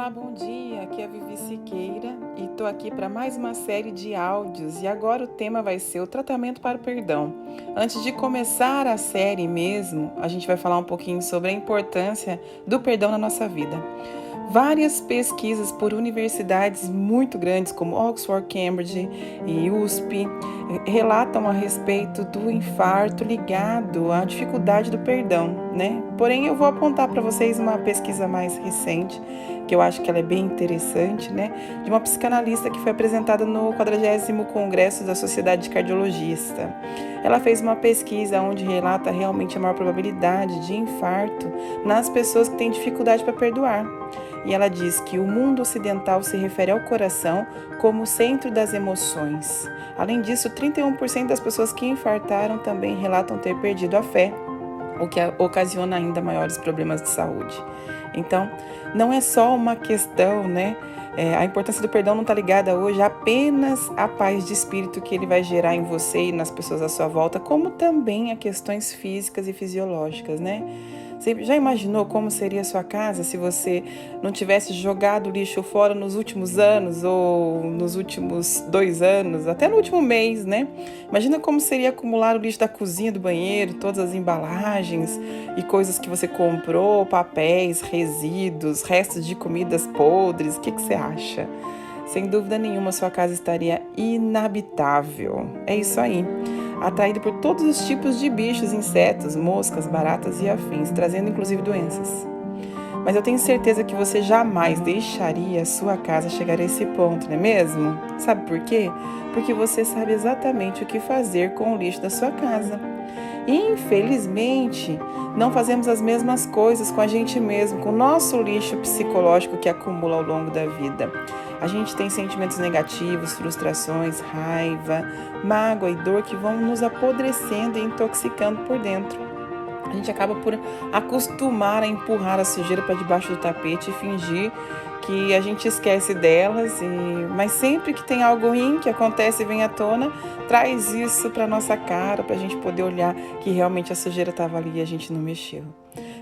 Olá, bom dia. Aqui é a Vivi Siqueira e estou aqui para mais uma série de áudios. E agora o tema vai ser o tratamento para o perdão. Antes de começar a série mesmo, a gente vai falar um pouquinho sobre a importância do perdão na nossa vida. Várias pesquisas por universidades muito grandes como Oxford, Cambridge e USP relatam a respeito do infarto ligado à dificuldade do perdão, né? Porém, eu vou apontar para vocês uma pesquisa mais recente, que eu acho que ela é bem interessante, né? De uma psicanalista que foi apresentada no 40º Congresso da Sociedade de Cardiologista. Ela fez uma pesquisa onde relata realmente a maior probabilidade de infarto nas pessoas que têm dificuldade para perdoar. E ela diz que o mundo ocidental se refere ao coração como centro das emoções. Além disso, 31% das pessoas que infartaram também relatam ter perdido a fé, o que ocasiona ainda maiores problemas de saúde. Então, não é só uma questão, né? A importância do perdão não está ligada hoje apenas à paz de espírito que ele vai gerar em você e nas pessoas à sua volta, como também a questões físicas e fisiológicas, né? Você já imaginou como seria a sua casa se você não tivesse jogado o lixo fora nos últimos anos ou nos últimos 2 anos, até no último mês, né? Imagina como seria acumular o lixo da cozinha, do banheiro, todas as embalagens e coisas que você comprou, papéis, resíduos, restos de comidas podres. O que você acha? Sem dúvida nenhuma, sua casa estaria inabitável. É isso aí. Atraído por todos os tipos de bichos, insetos, moscas, baratas e afins, trazendo inclusive doenças. Mas eu tenho certeza que você jamais deixaria a sua casa chegar a esse ponto, não é mesmo? Sabe por quê? Porque você sabe exatamente o que fazer com o lixo da sua casa. Infelizmente, não fazemos as mesmas coisas com a gente mesmo, com o nosso lixo psicológico que acumula ao longo da vida. A gente tem sentimentos negativos, frustrações, raiva, mágoa e dor que vão nos apodrecendo e intoxicando por dentro. A gente acaba por acostumar a empurrar a sujeira para debaixo do tapete e fingir que a gente esquece delas, mas sempre que tem algo ruim que acontece e vem à tona, traz isso para nossa cara, para a gente poder olhar que realmente a sujeira estava ali e a gente não mexeu.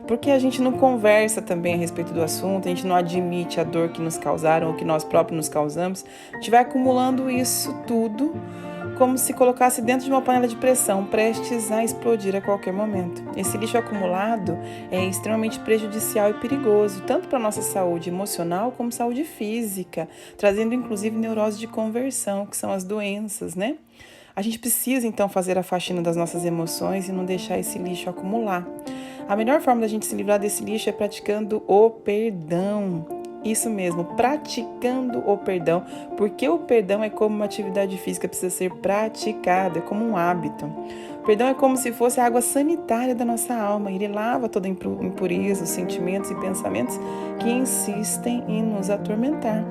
Porque a gente não conversa também a respeito do assunto, a gente não admite a dor que nos causaram ou que nós próprios nos causamos, a gente vai acumulando isso tudo como se colocasse dentro de uma panela de pressão, prestes a explodir a qualquer momento. Esse lixo acumulado é extremamente prejudicial e perigoso, tanto para a nossa saúde emocional como saúde física, trazendo inclusive neurose de conversão, que são as doenças, né? A gente precisa então fazer a faxina das nossas emoções e não deixar esse lixo acumular. A melhor forma da gente se livrar desse lixo é praticando o perdão. Isso mesmo, praticando o perdão, porque o perdão é como uma atividade física, precisa ser praticado, é como um hábito. O perdão é como se fosse a água sanitária da nossa alma, ele lava toda impureza, os sentimentos e pensamentos que insistem em nos atormentar.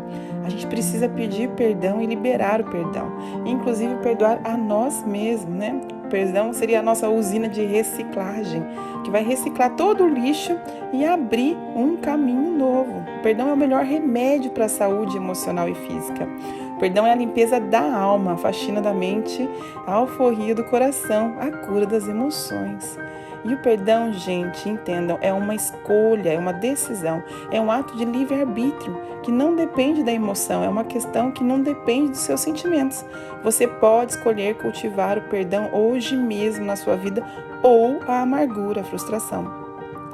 A gente precisa pedir perdão e liberar o perdão, inclusive perdoar a nós mesmos, né? O perdão seria a nossa usina de reciclagem, que vai reciclar todo o lixo e abrir um caminho novo. O perdão é o melhor remédio para a saúde emocional e física. O perdão é a limpeza da alma, a faxina da mente, a alforria do coração, a cura das emoções. E o perdão, gente, entendam, é uma escolha, é uma decisão, é um ato de livre-arbítrio que não depende da emoção, é uma questão que não depende dos seus sentimentos. Você pode escolher cultivar o perdão hoje mesmo na sua vida ou a amargura, a frustração.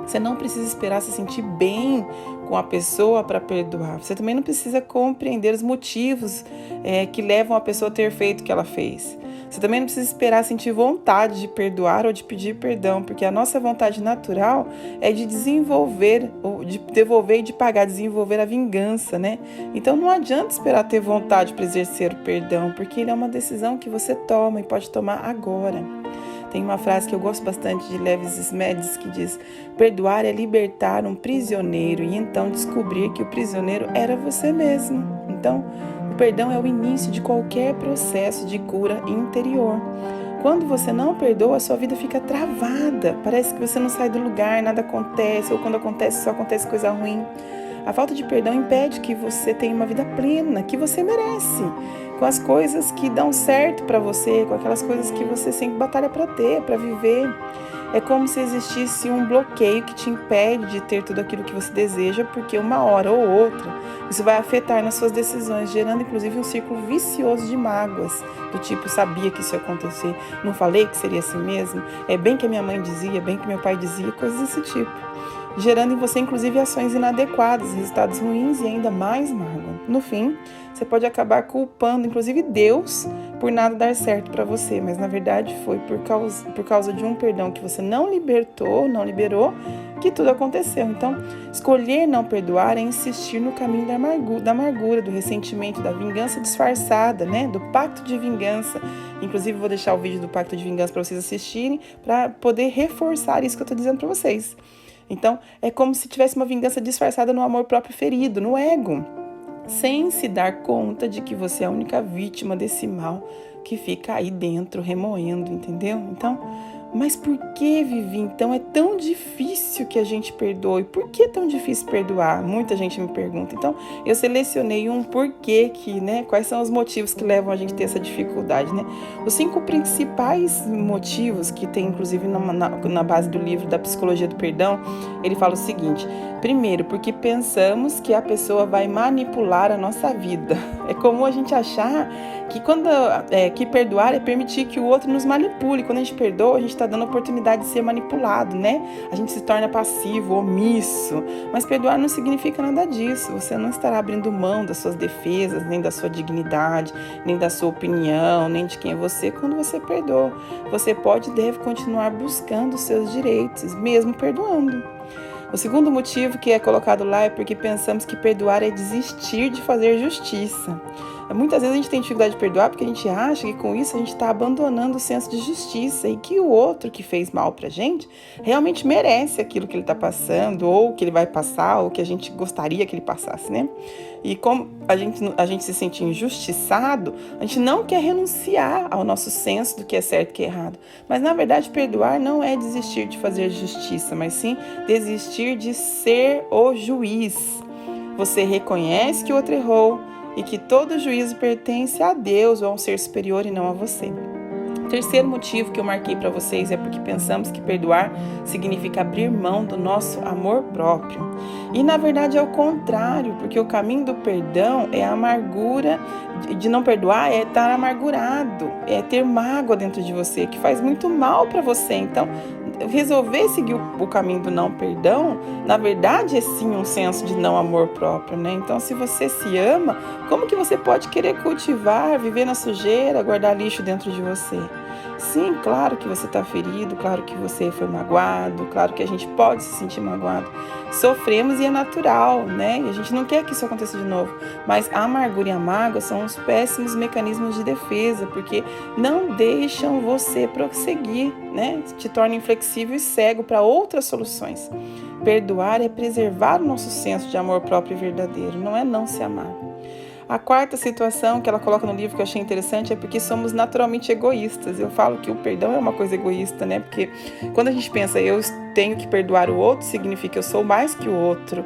Você não precisa esperar se sentir bem com a pessoa para perdoar. Você também não precisa compreender os motivos que levam a pessoa a ter feito o que ela fez. Você também não precisa esperar sentir vontade de perdoar ou de pedir perdão, porque a nossa vontade natural é de desenvolver, de devolver e de pagar, desenvolver a vingança, né? Então não adianta esperar ter vontade para exercer o perdão, porque ele é uma decisão que você toma e pode tomar agora. Tem uma frase que eu gosto bastante de Lewis Smedes que diz: perdoar é libertar um prisioneiro e então descobrir que o prisioneiro era você mesmo. Então, o perdão é o início de qualquer processo de cura interior. Quando você não perdoa, a sua vida fica travada. Parece que você não sai do lugar, nada acontece, ou quando acontece, só acontece coisa ruim. A falta de perdão impede que você tenha uma vida plena, que você merece, com as coisas que dão certo para você, com aquelas coisas que você sempre batalha para ter, para viver. É como se existisse um bloqueio que te impede de ter tudo aquilo que você deseja, porque uma hora ou outra isso vai afetar nas suas decisões, gerando inclusive um círculo vicioso de mágoas, do tipo, sabia que isso ia acontecer, não falei que seria assim mesmo, é bem que a minha mãe dizia, é bem que meu pai dizia, coisas desse tipo. Gerando em você inclusive ações inadequadas, resultados ruins e ainda mais mágoa. No fim, você pode acabar culpando inclusive Deus por nada dar certo para você, mas na verdade foi por causa de um perdão que você não liberou, que tudo aconteceu. Então, escolher não perdoar é insistir no caminho da amargura, do ressentimento, da vingança disfarçada, né? Do pacto de vingança. Inclusive, vou deixar o vídeo do pacto de vingança para vocês assistirem, para poder reforçar isso que eu estou dizendo para vocês. Então, é como se tivesse uma vingança disfarçada no amor próprio ferido, no ego, sem se dar conta de que você é a única vítima desse mal que fica aí dentro, remoendo, entendeu? Então, mas por que, Vivi, então é tão difícil que a gente perdoe? Por que é tão difícil perdoar? Muita gente me pergunta. Então, eu selecionei um porquê que, né? Quais são os motivos que levam a gente a ter essa dificuldade, né? Os 5 principais motivos que tem, inclusive, na base do livro da Psicologia do Perdão, ele fala o seguinte: primeiro, porque pensamos que a pessoa vai manipular a nossa vida. É comum a gente achar que perdoar é permitir que o outro nos manipule. Quando a gente perdoa, a gente está dando a oportunidade de ser manipulado, né? A gente se torna passivo, omisso. Mas perdoar não significa nada disso. Você não estará abrindo mão das suas defesas, nem da sua dignidade, nem da sua opinião, nem de quem é você quando você perdoa. Você pode e deve continuar buscando os seus direitos, mesmo perdoando. O segundo motivo que é colocado lá é porque pensamos que perdoar é desistir de fazer justiça. Muitas vezes a gente tem dificuldade de perdoar porque a gente acha que com isso a gente está abandonando o senso de justiça e que o outro que fez mal pra gente realmente merece aquilo que ele está passando, ou que ele vai passar, ou que a gente gostaria que ele passasse, né? E como a gente se sente injustiçado, a gente não quer renunciar ao nosso senso do que é certo e que é errado. Mas, na verdade, perdoar não é desistir de fazer justiça, mas sim desistir de ser o juiz. Você reconhece que o outro errou e que todo juízo pertence a Deus ou a um ser superior e não a você. O terceiro motivo que eu marquei para vocês é porque pensamos que perdoar significa abrir mão do nosso amor próprio. E na verdade é o contrário, porque o caminho do perdão é a amargura, de não perdoar é estar amargurado, é ter mágoa dentro de você, que faz muito mal para você. Então, resolver seguir o caminho do não perdão, na verdade é sim um senso de não amor próprio, né? Então, se você se ama, como que você pode querer cultivar, viver na sujeira, guardar lixo dentro de você? Sim, claro que você está ferido, claro que você foi magoado, claro que a gente pode se sentir magoado. Sofremos e é natural, né? E a gente não quer que isso aconteça de novo. Mas a amargura e a mágoa são os péssimos mecanismos de defesa, porque não deixam você prosseguir, né? Te torna inflexível e cego para outras soluções. Perdoar é preservar o nosso senso de amor próprio e verdadeiro, não é não se amar. A quarta situação que ela coloca no livro que eu achei interessante é porque somos naturalmente egoístas. Eu falo que o perdão é uma coisa egoísta, né? Porque quando a gente pensa, eu tenho que perdoar o outro, significa eu sou mais que o outro,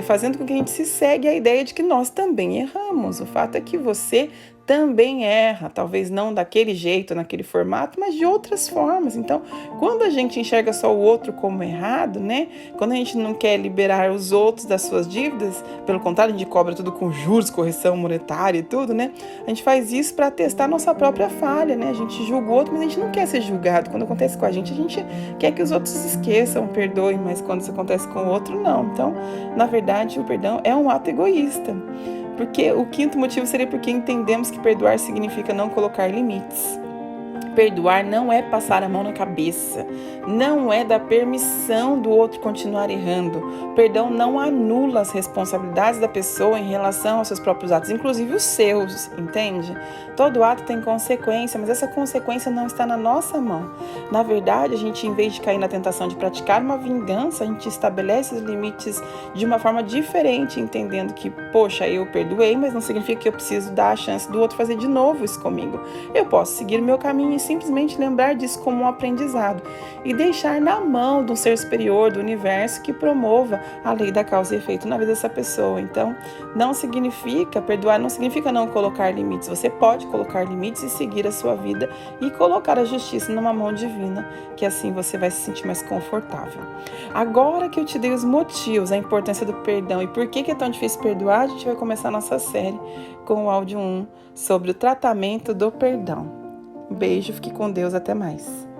fazendo com que a gente se segue a ideia de que nós também erramos. O fato é que você também erra, talvez não daquele jeito, naquele formato, mas de outras formas. Então, quando a gente enxerga só o outro como errado, né? Quando a gente não quer liberar os outros das suas dívidas, pelo contrário, a gente cobra tudo com juros, correção monetária e tudo, né? A gente faz isso para testar nossa própria falha, né? A gente julga o outro, mas a gente não quer ser julgado. Quando acontece com a gente quer que os outros se esqueçam, perdoem, mas quando isso acontece com o outro, não. Então, na verdade, o perdão é um ato egoísta. Porque o quinto motivo seria porque entendemos que perdoar significa não colocar limites. Perdoar não é passar a mão na cabeça, não é dar permissão do outro continuar errando. Perdão não anula as responsabilidades da pessoa em relação aos seus próprios atos, inclusive os seus, entende? Todo ato tem consequência, mas essa consequência não está na nossa mão. Na verdade, a gente, em vez de cair na tentação de praticar uma vingança, a gente estabelece os limites de uma forma diferente, entendendo que, poxa, eu perdoei, mas não significa que eu preciso dar a chance do outro fazer de novo isso comigo. Eu posso seguir o meu caminho e simplesmente lembrar disso como um aprendizado e deixar na mão de um ser superior do universo que promova a lei da causa e efeito na vida dessa pessoa. Então, perdoar não significa não colocar limites. Você pode colocar limites e seguir a sua vida e colocar a justiça numa mão divina, que assim você vai se sentir mais confortável. Agora que eu te dei os motivos, a importância do perdão e por que é tão difícil perdoar, a gente vai começar a nossa série com o áudio 1 sobre o tratamento do perdão. Um beijo, fique com Deus, até mais.